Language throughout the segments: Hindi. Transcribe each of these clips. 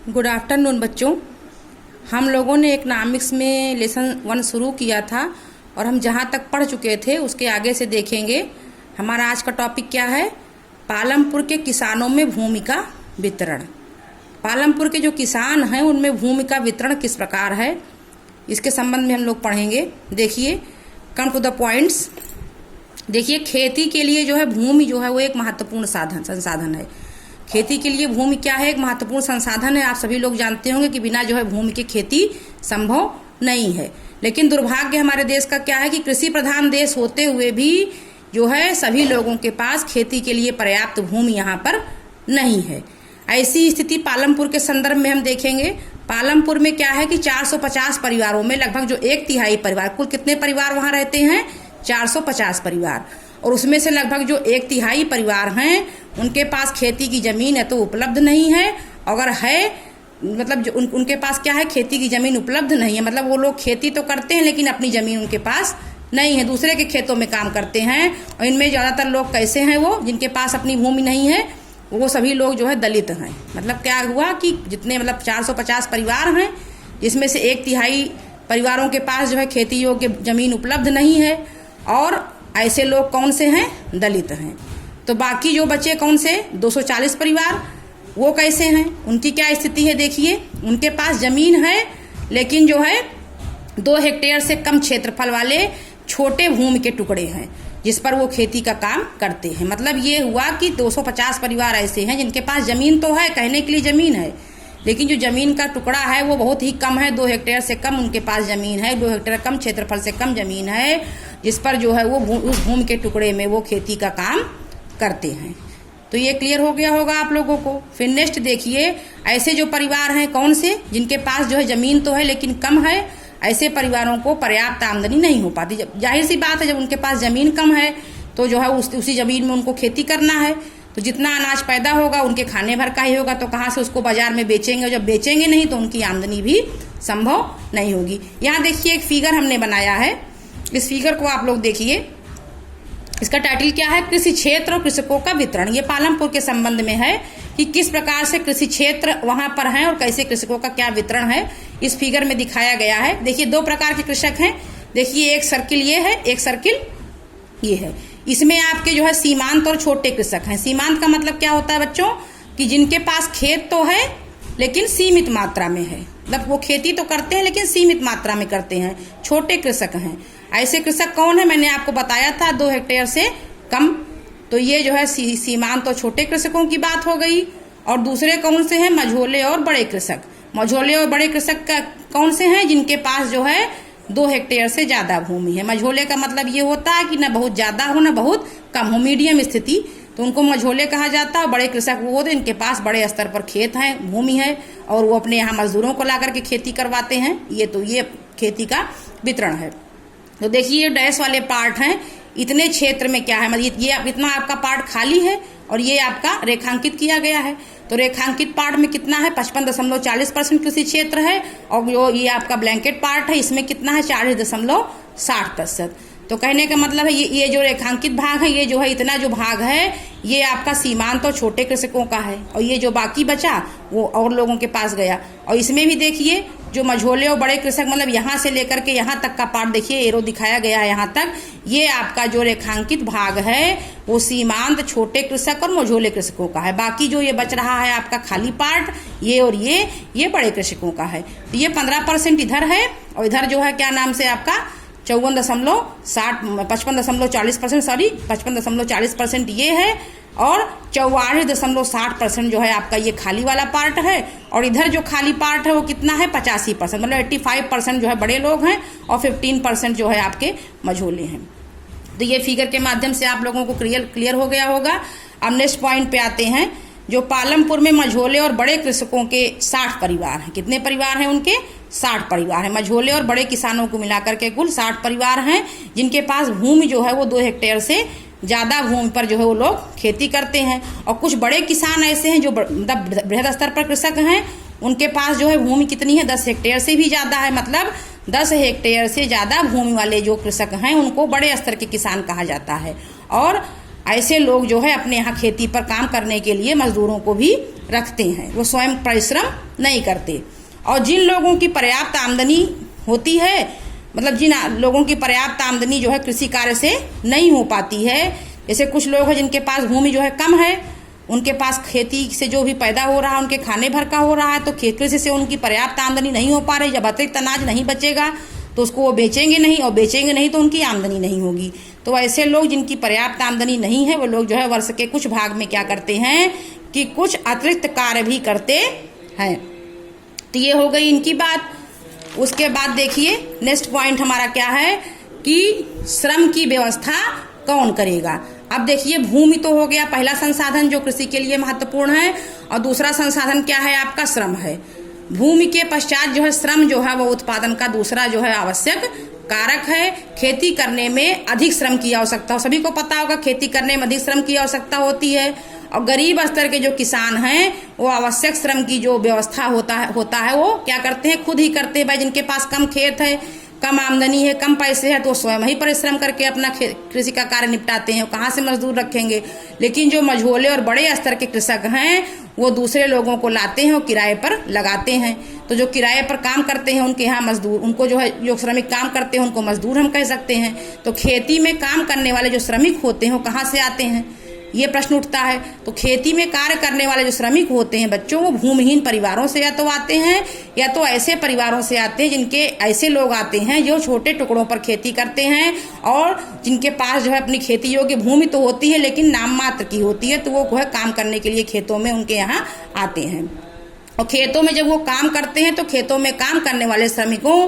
गुड आफ्टरनून बच्चों। हम लोगों ने इकनॉमिक्स में लेसन 1 शुरू किया था और हम जहाँ तक पढ़ चुके थे उसके आगे से देखेंगे। हमारा आज का टॉपिक क्या है? पालमपुर के किसानों में भूमि का वितरण। पालमपुर के जो किसान हैं उनमें भूमि का वितरण किस प्रकार है, इसके संबंध में हम लोग पढ़ेंगे। देखिए, कम टू द पॉइंट्स। देखिए, खेती के लिए जो है भूमि जो है वो एक महत्वपूर्ण संसाधन है। खेती के लिए भूमि क्या है? एक महत्वपूर्ण संसाधन है। आप सभी लोग जानते होंगे कि बिना जो है भूमि की खेती संभव नहीं है। लेकिन दुर्भाग्य हमारे देश का क्या है कि कृषि प्रधान देश होते हुए भी जो है सभी लोगों के पास खेती के लिए पर्याप्त भूमि यहाँ पर नहीं है। ऐसी स्थिति पालमपुर के संदर्भ में हम देखेंगे। पालमपुर में क्या है कि 450 परिवारों में लगभग जो 1/3 परिवार, कुल कितने परिवार वहाँ रहते हैं? 450 परिवार। और उसमें से लगभग जो 1/3 परिवार हैं उनके पास खेती की जमीन है तो उपलब्ध नहीं है। अगर है मतलब जो उनके पास क्या है, खेती की जमीन उपलब्ध नहीं है। मतलब वो लोग खेती तो करते हैं लेकिन अपनी जमीन उनके पास नहीं है, दूसरे के खेतों में काम करते हैं। और इनमें ज़्यादातर लोग कैसे हैं? वो जिनके पास अपनी भूमि नहीं है वो सभी लोग जो है दलित हैं। मतलब क्या हुआ कि जितने 450 परिवार हैं जिसमें से 1/3 परिवारों के पास जो है खेती योग्य जमीन उपलब्ध नहीं है। और ऐसे लोग कौन से हैं? दलित हैं। तो बाकी जो बचे कौन से? 240 परिवार, वो कैसे हैं? उनकी क्या स्थिति है? देखिए, उनके पास जमीन है लेकिन जो है 2 हेक्टेयर से कम क्षेत्रफल वाले छोटे भूमि के टुकड़े हैं जिस पर वो खेती का काम करते हैं। मतलब ये हुआ कि 250 परिवार ऐसे हैं जिनके पास जमीन तो है, कहने के लिए जमीन है, लेकिन जो जमीन का टुकड़ा है वो बहुत ही कम है। 2 हेक्टेयर से कम उनके पास जमीन है, 2 हेक्टेयर कम क्षेत्रफल से कम जमीन है जिस पर जो है वो उस भूमि के टुकड़े में वो खेती का काम करते हैं। तो ये क्लियर हो गया होगा आप लोगों को। फिर नेक्स्ट देखिए, ऐसे जो परिवार हैं कौन से? जिनके पास जो है जमीन तो है लेकिन कम है। ऐसे परिवारों को पर्याप्त आमदनी नहीं हो पाती। जाहिर सी बात है, जब उनके पास जमीन कम है तो जो है उसी जमीन में उनको खेती करना है। तो जितना अनाज पैदा होगा उनके खाने भर का ही होगा, तो कहाँ से उसको बाजार में बेचेंगे? जब बेचेंगे नहीं तो उनकी आमदनी भी संभव नहीं होगी। यहाँ देखिए, एक फिगर हमने बनाया है। इस फिगर को आप लोग देखिए। इसका टाइटल क्या है? कृषि क्षेत्र और कृषकों का वितरण। ये पालमपुर के संबंध में है कि किस प्रकार से कृषि क्षेत्र वहां पर है और कैसे कृषकों का क्या वितरण है, इस फिगर में दिखाया गया है। देखिए, 2 प्रकार के कृषक हैं। देखिए, एक सर्किल ये है, एक सर्किल ये है। इसमें आपके जो है सीमांत और छोटे कृषक हैं। सीमांत का मतलब क्या होता है बच्चों? कि जिनके पास खेत तो है लेकिन सीमित मात्रा में है। मतलब वो खेती तो करते हैं लेकिन सीमित मात्रा में करते हैं, छोटे कृषक हैं। ऐसे कृषक कौन है? मैंने आपको बताया था, 2 हेक्टेयर से कम। तो ये जो है सीमांत और छोटे कृषकों की बात हो गई। और दूसरे कौन से हैं? मझोले और बड़े कृषक। मझोले और बड़े कृषक का कौन से हैं? जिनके पास जो है 2 हेक्टेयर से ज्यादा भूमि है। मझोले का मतलब ये होता है कि न बहुत ज्यादा हो न बहुत कम हो, मीडियम स्थिति, तो उनको मझोले कहा जाता है। और बड़े कृषक वो होते हैं इनके पास बड़े स्तर पर खेत हैं, भूमि है, और वो अपने यहाँ मजदूरों को ला करके खेती करवाते हैं। ये खेती का वितरण है। तो देखिए, ये डैश वाले पार्ट हैं। इतने क्षेत्र में क्या है, मतलब ये इतना आपका पार्ट खाली है और ये आपका रेखांकित किया गया है। तो रेखांकित पार्ट में कितना है? 55.40% कृषि क्षेत्र है। और जो ये आपका ब्लैंकेट पार्ट है इसमें कितना है? 40.60%। तो कहने का मतलब है ये जो रेखांकित भाग है, ये जो है इतना जो भाग है ये आपका सीमांत और छोटे कृषकों का है। और ये जो बाकी बचा वो और लोगों के पास गया। और इसमें भी देखिए, जो मझोले और बड़े कृषक, मतलब यहाँ से लेकर के यहाँ तक का पार्ट देखिए, एरो दिखाया गया है यहाँ तक, ये आपका जो रेखांकित भाग है वो सीमांत, छोटे कृषक और मझोले कृषकों का है। बाकी जो ये बच रहा है आपका खाली पार्ट, ये और ये बड़े कृषकों का है। तो ये 15% इधर है और इधर जो है क्या नाम से आपका 55.40% ये है। और 44.60% जो है आपका ये खाली वाला पार्ट है। और इधर जो खाली पार्ट है वो कितना है? 85%। मतलब 85% जो है बड़े लोग हैं और 15% जो है आपके मझोले हैं। तो ये फिगर के माध्यम से आप लोगों को क्लियर हो गया होगा। अब नेक्स्ट पॉइंट पे आते हैं। जो पालमपुर में मझोले और बड़े कृषकों के 60 परिवार हैं। कितने परिवार हैं उनके? 60 परिवार हैं। मझोले और बड़े किसानों को मिलाकर के कुल 60 परिवार हैं जिनके पास भूमि जो है वो 2 हेक्टेयर से ज्यादा भूमि पर जो है वो लोग खेती करते हैं। और कुछ बड़े किसान ऐसे हैं जो बृहद स्तर पर कृषक हैं, उनके पास जो है भूमि कितनी है? 10 हेक्टेयर से भी ज्यादा है। मतलब 10 हेक्टेयर से ज्यादा भूमि वाले जो कृषक हैं उनको बड़े स्तर के किसान कहा जाता है। और ऐसे लोग जो है अपने यहाँ खेती पर काम करने के लिए मजदूरों को भी रखते हैं, वो स्वयं परिश्रम नहीं करते। और जिन लोगों की पर्याप्त आमदनी होती है, मतलब जिन लोगों की पर्याप्त आमदनी जो है कृषि कार्य से नहीं हो पाती है, जैसे कुछ लोग हैं जिनके पास भूमि जो है कम है, उनके पास खेती से जो भी पैदा हो रहा है उनके खाने भर का हो रहा है, तो कृषि से उनकी पर्याप्त आमदनी नहीं हो पा रही। जब अतिरिक्त अनाज नहीं बचेगा तो उसको वो बेचेंगे नहीं, और बेचेंगे नहीं तो उनकी आमदनी नहीं होगी। तो ऐसे लोग जिनकी पर्याप्त आमदनी नहीं है, वो लोग जो है वर्ष के कुछ भाग में क्या करते हैं कि कुछ अतिरिक्त कार्य भी करते हैं। तो ये हो गई इनकी बात। उसके बाद देखिए नेक्स्ट पॉइंट हमारा क्या है कि श्रम की व्यवस्था कौन करेगा। अब देखिए भूमि तो हो गया पहला संसाधन जो कृषि के लिए महत्वपूर्ण है, और दूसरा संसाधन क्या है आपका श्रम है। भूमि के पश्चात जो है श्रम जो है वो उत्पादन का दूसरा जो है आवश्यक कारक है। खेती करने में अधिक श्रम की आवश्यकता हो, सभी को पता होगा खेती करने में अधिक श्रम की आवश्यकता होती है। और गरीब स्तर के जो किसान हैं वो आवश्यक श्रम की जो व्यवस्था होता है वो क्या करते हैं, खुद ही करते हैं। भाई जिनके पास कम खेत है, कम आमदनी है, कम पैसे है, तो स्वयं ही परिश्रम करके अपना कृषि का कार्य निपटाते हैं। कहाँ से मजदूर रखेंगे। लेकिन जो मझोले और बड़े स्तर के कृषक हैं वो दूसरे लोगों को लाते हैं और किराए पर लगाते हैं। तो जो किराए पर काम करते हैं उनके यहाँ मजदूर, उनको जो है जो श्रमिक काम करते हैं उनको मजदूर हम कह सकते हैं। तो खेती में काम करने वाले जो श्रमिक होते हैं वो कहाँ से आते हैं, ये प्रश्न उठता है। तो खेती में कार्य करने वाले जो श्रमिक होते हैं बच्चों, वो भूमिहीन परिवारों से या तो आते हैं या तो ऐसे परिवारों से आते हैं जिनके ऐसे लोग आते हैं जो छोटे टुकड़ों पर खेती करते हैं और जिनके पास जो है अपनी खेती योग्य भूमि तो होती है लेकिन नाम मात्र की होती है। तो वो जो है काम करने के लिए खेतों में उनके यहाँ आते हैं। और खेतों में जब वो काम करते हैं तो खेतों में काम करने वाले श्रमिकों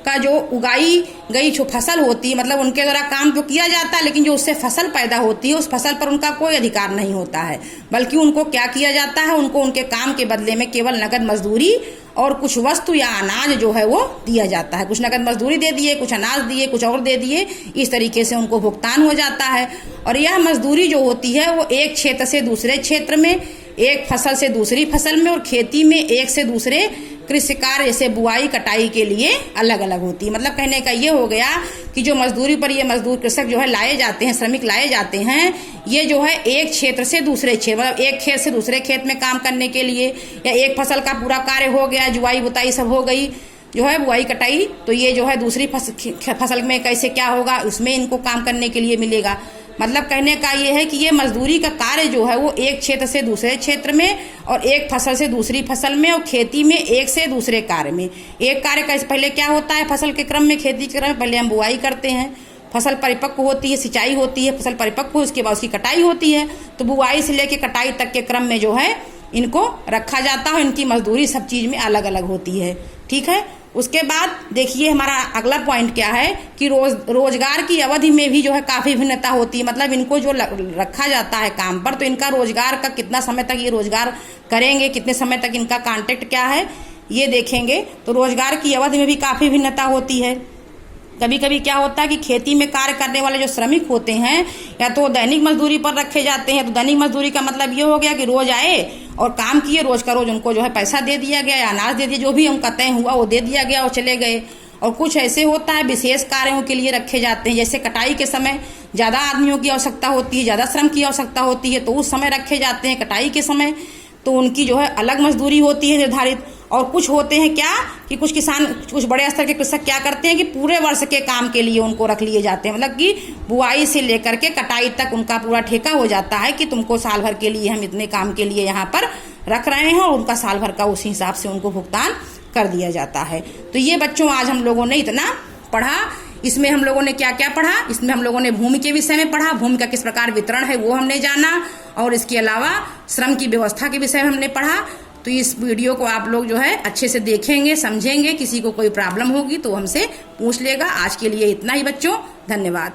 का जो उगाई गई जो फसल होती है, मतलब उनके द्वारा काम तो किया जाता है लेकिन जो उससे फसल पैदा होती है उस फसल पर उनका कोई अधिकार नहीं होता है। बल्कि उनको क्या किया जाता है, उनको उनके काम के बदले में केवल नगद मजदूरी और कुछ वस्तु या अनाज जो है वो दिया जाता है। कुछ नगद मजदूरी दे दिए, कुछ अनाज दिए, कुछ और दे दिए, इस तरीके से उनको भुगतान हो जाता है। और यह मजदूरी जो होती है वो एक क्षेत्र से दूसरे क्षेत्र में, एक फसल से दूसरी फसल में और खेती में एक से दूसरे कृषि कार्य जैसे बुआई कटाई के लिए अलग अलग होती है। मतलब कहने का ये हो गया कि जो मजदूरी पर ये मजदूर कृषक जो है लाए जाते हैं, श्रमिक लाए जाते हैं, ये जो है एक क्षेत्र से दूसरे क्षेत्र, मतलब एक खेत से दूसरे खेत में काम करने के लिए, या एक फसल का पूरा कार्य हो गया, जुआई बुताई सब हो गई जो है बुआई कटाई, तो ये जो है दूसरी फसल में कैसे क्या होगा उसमें इनको काम करने के लिए मिलेगा। मतलब कहने का ये है कि ये मजदूरी का कार्य जो है वो एक क्षेत्र से दूसरे क्षेत्र में और एक फसल से दूसरी फसल में और खेती में एक से दूसरे कार्य में। एक कार्य का पहले क्या होता है, फसल के क्रम में, खेती के क्रम में पहले हम बुआई करते हैं, फसल परिपक्व होती है, सिंचाई होती है, फसल परिपक्व हो उसके बाद उसकी कटाई होती है। तो बुआई से लेकर कटाई तक के क्रम में जो है इनको रखा जाता है। इनकी मजदूरी सब चीज में अलग अलग होती है। ठीक है। उसके बाद देखिए हमारा अगला पॉइंट क्या है कि रोजगार की अवधि में भी जो है काफी भिन्नता होती है। मतलब इनको जो रखा जाता है काम पर, तो इनका रोजगार का कितना समय तक ये रोजगार करेंगे, कितने समय तक इनका कॉन्ट्रैक्ट क्या है ये देखेंगे। तो रोजगार की अवधि में भी काफी भिन्नता होती है। कभी कभी क्या होता है कि खेती में कार्य करने वाले जो श्रमिक होते हैं या तो दैनिक मजदूरी पर रखे जाते हैं। तो दैनिक मजदूरी का मतलब ये हो गया कि रोज आए और काम किए, रोज का रोज उनको जो है पैसा दे दिया गया या अनाज दे दिया, जो भी उनका तय हुआ वो दे दिया गया और चले गए। और कुछ ऐसे होता है विशेष कार्यों के लिए रखे जाते हैं, जैसे कटाई के समय ज्यादा आदमियों की आवश्यकता होती है, ज्यादा श्रम की आवश्यकता होती है, तो उस समय रखे जाते हैं। कटाई के समय तो उनकी जो है अलग मजदूरी होती है निर्धारित। और कुछ होते हैं क्या कि कुछ किसान, कुछ बड़े स्तर के कृषक क्या करते हैं कि पूरे वर्ष के काम के लिए उनको रख लिए जाते हैं। मतलब कि बुआई से लेकर के कटाई तक उनका पूरा ठेका हो जाता है कि तुमको साल भर के लिए हम इतने काम के लिए यहाँ पर रख रहे हैं, और उनका साल भर का उसी हिसाब से उनको भुगतान कर दिया जाता है। तो ये बच्चों आज हम लोगों ने इतना पढ़ा। इसमें हम लोगों ने क्या क्या पढ़ा, इसमें हम लोगों ने भूमि के विषय में पढ़ा, भूमि का किस प्रकार वितरण है वो हमने जाना, और इसके अलावा श्रम की व्यवस्था के विषय में हमने पढ़ा। तो इस वीडियो को आप लोग जो है अच्छे से देखेंगे, समझेंगे। किसी को कोई प्रॉब्लम होगी तो हमसे पूछ लेगा। आज के लिए इतना ही बच्चों, धन्यवाद।